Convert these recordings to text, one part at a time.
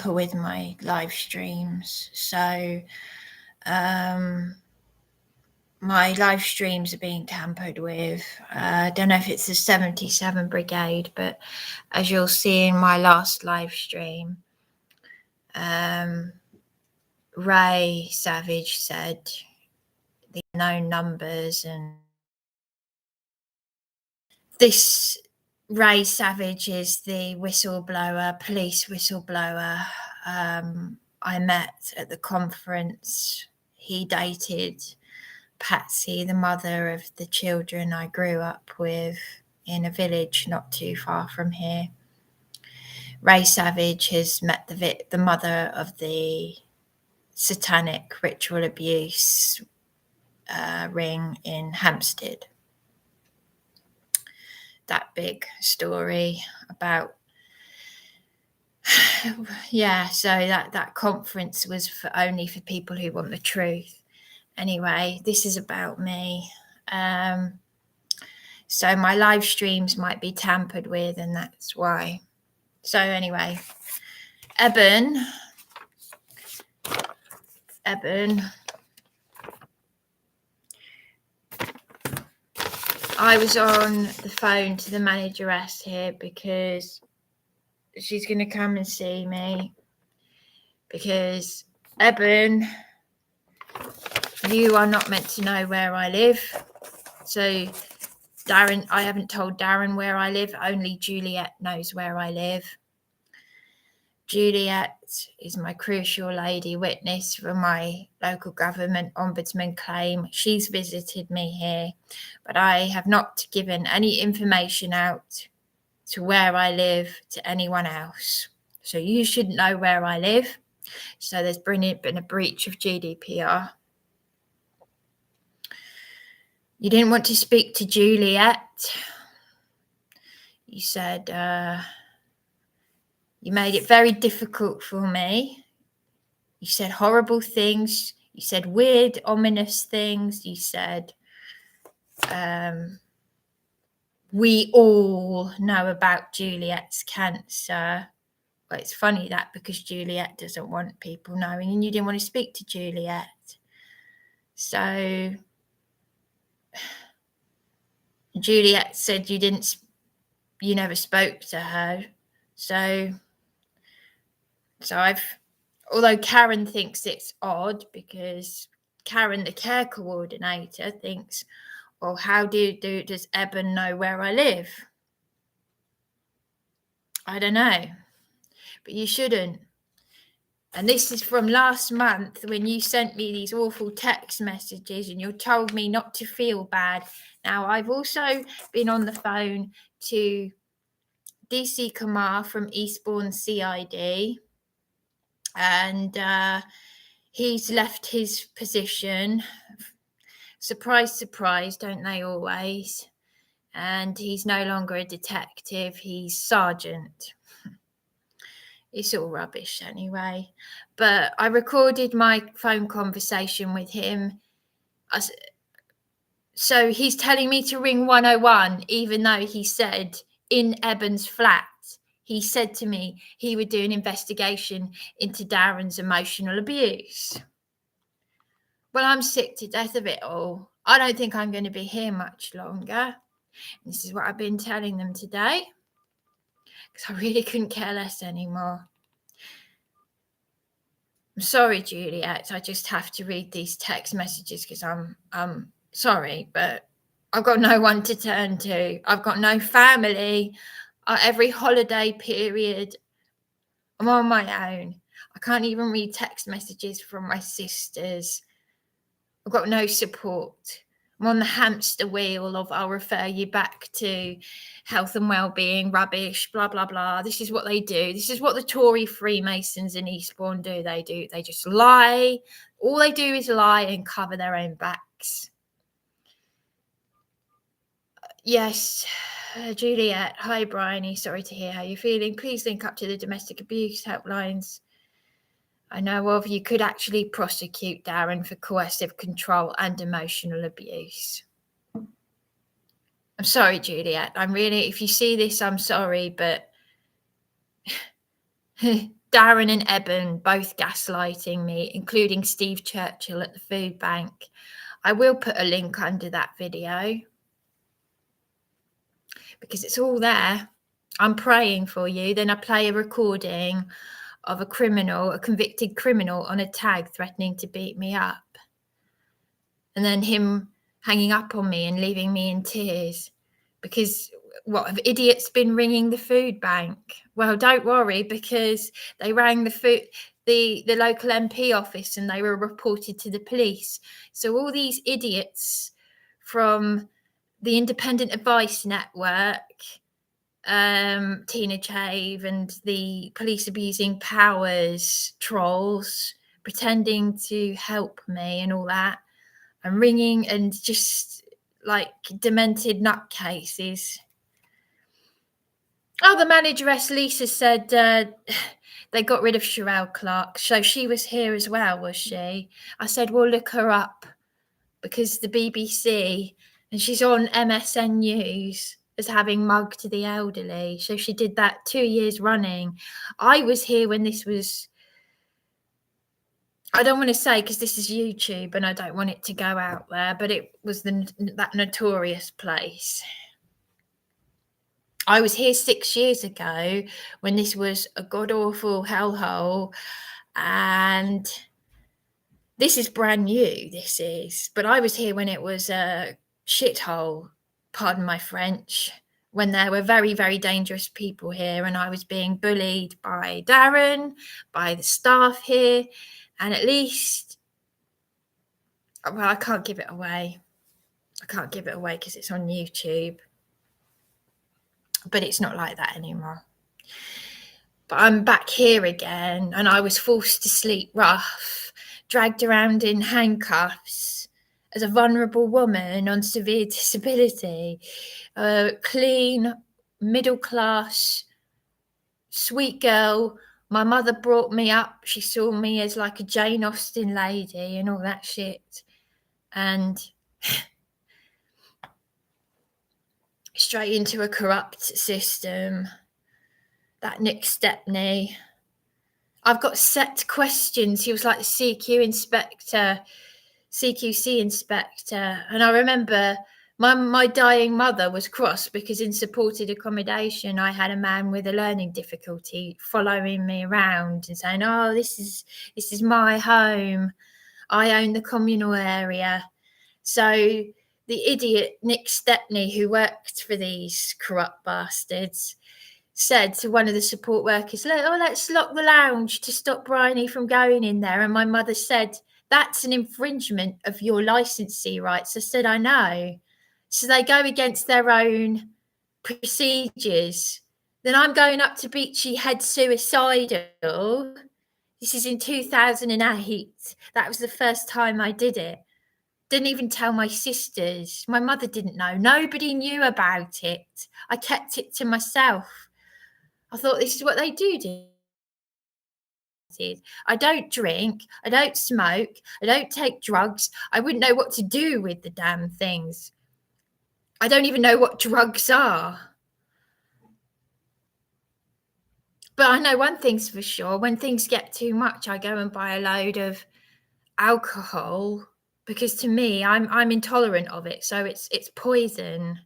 with my live streams. So my live streams are being tampered with. I don't know if it's the 77 Brigade, but as you'll see in my last live stream, Ray Savage said the unknown numbers, and this Ray Savage is the whistleblower, police whistleblower I met at the conference. He dated Patsy, the mother of the children I grew up with in a village not too far from here. Ray Savage has met the mother of the satanic ritual abuse ring in Hampstead. That big story about so that conference was only for people who want the truth. Anyway, this is about me. So my live streams might be tampered with, and that's why. So anyway, Eben, I was on the phone to the manageress here because she's going to come and see me. Because, Eben, you are not meant to know where I live. So, Darren, I haven't told Darren where I live. Only Juliet knows where I live. Juliet is my crucial lady witness for my local government ombudsman claim. She's visited me here, but I have not given any information out to where I live to anyone else. So you should know where I live. So there's been a breach of GDPR. You didn't want to speak to Juliet. You said you made it very difficult for me. You said horrible things. You said weird, ominous things. You said we all know about Juliet's cancer. Well, it's funny that because Juliet doesn't want people knowing, and you didn't want to speak to Juliet. So Juliet said you never spoke to her. So although Karen thinks it's odd because Karen, the care coordinator, thinks, well, how does Eben know where I live? I don't know, but you shouldn't. And this is from last month when you sent me these awful text messages and you told me not to feel bad. Now, I've also been on the phone to DC Kamar from Eastbourne CID, and he's left his position. Surprise, surprise, don't they always? And he's no longer a detective, he's sergeant. It's all rubbish anyway. But I recorded my phone conversation with him. So he's telling me to ring 101, even though he said in Eben's flat, he said to me he would do an investigation into Darren's emotional abuse. Well, I'm sick to death of it all. I don't think I'm going to be here much longer. This is what I've been telling them today, because I really couldn't care less anymore. I'm sorry, Juliet. I just have to read these text messages because I'm sorry, but I've got no one to turn to. I've got no family. Every holiday period, I'm on my own. I can't even read text messages from my sisters. I've got no support. I'm on the hamster wheel of I'll refer you back to health and well-being, rubbish, blah, blah, blah. This is what they do. This is what the Tory Freemasons in Eastbourne do. They just lie. All they do is lie and cover their own backs. Yes, Juliet. Hi, Bryony. Sorry to hear how you're feeling. Please link up to the domestic abuse helplines I know of. You could actually prosecute Darren for coercive control and emotional abuse. I'm sorry, Juliet. If you see this, I'm sorry, but Darren and Eben both gaslighting me, including Steve Churchill at the food bank. I will put a link under that video because it's all there. I'm praying for you. Then I play a recording of a convicted criminal on a tag threatening to beat me up. And then him hanging up on me and leaving me in tears because what have idiots been ringing the food bank? Well, don't worry, because they rang the local MP office and they were reported to the police. So all these idiots from the Independent Advice Network, Tina Chave and the police abusing powers trolls pretending to help me and all that, and ringing and just like demented nutcases. Oh, the manageress Lisa said they got rid of Sherelle Clark. So she was here as well, was she? I said, well, look her up because the BBC, and she's on MSN News as having mugged the elderly. So she did that 2 years running. I was here when this was, I don't want to say because this is YouTube and I don't want it to go out there, but it was that notorious place. I was here 6 years ago when this was a god-awful hellhole, and this is brand new, this is. But I was here when it was a shithole, pardon my French, when there were very, very dangerous people here, and I was being bullied by Darren, by the staff here, and at least, well, I can't give it away. I can't give it away because it's on YouTube. But it's not like that anymore. But I'm back here again, and I was forced to sleep rough, dragged around in handcuffs as a vulnerable woman on severe disability, clean, middle class, sweet girl. My mother brought me up. She saw me as like a Jane Austen lady and all that shit. And straight into a corrupt system. That Nick Stepney. I've got set questions. He was like the CQC inspector. And I remember my dying mother was cross because in supported accommodation, I had a man with a learning difficulty following me around and saying, oh, this is my home. I own the communal area. So the idiot Nick Stepney, who worked for these corrupt bastards, said to one of the support workers, let's lock the lounge to stop Bryony from going in there. And my mother said, that's an infringement of your licensee rights. I said, I know. So they go against their own procedures. Then I'm going up to Beachy Head suicidal. This is in 2008. That was the first time I did it. Didn't even tell my sisters. My mother didn't know. Nobody knew about it. I kept it to myself. I thought this is what they do. I don't drink. I don't smoke. I don't take drugs. I wouldn't know what to do with the damn things. I don't even know what drugs are. But I know one thing's for sure. When things get too much, I go and buy a load of alcohol because to me, I'm intolerant of it. So it's poison.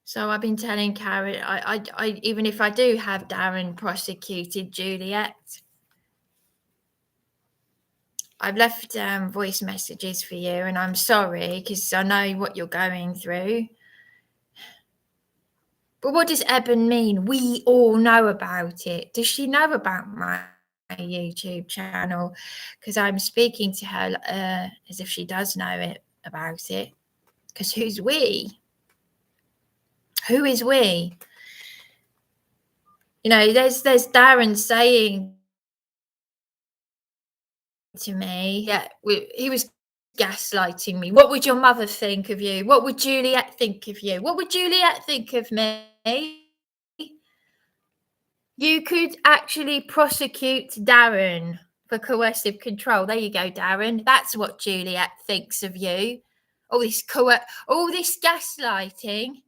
So I've been telling Karen, I even if I do have Darren prosecuted, Juliet, I've left voice messages for you, and I'm sorry because I know what you're going through. But what does Eben mean? We all know about it. Does she know about my YouTube channel? Because I'm speaking to her as if she does know about it. Because who's we? Who is we? You know, there's Darren saying to me, yeah, he was gaslighting me. What would your mother think of you? What would Juliet think of you? What would Juliet think of me? You could actually prosecute Darren for coercive control. There you go, Darren. That's what Juliet thinks of you. All this gaslighting.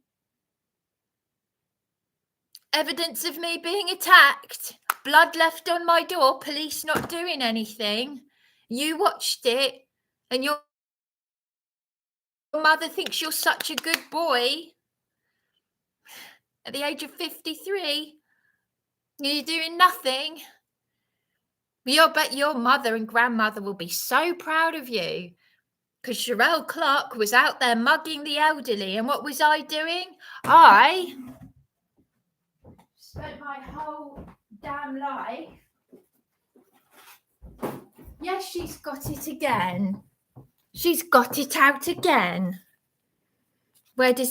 Evidence of me being attacked, blood left on my door, police not doing anything. You watched it, and your mother thinks you're such a good boy. At the age of 53, you're doing nothing. I bet your mother and grandmother will be so proud of you, because Sherelle Clark was out there mugging the elderly, and what was I doing? I spent my whole damn life. Yes, she's got it again. She's got it out again. Where does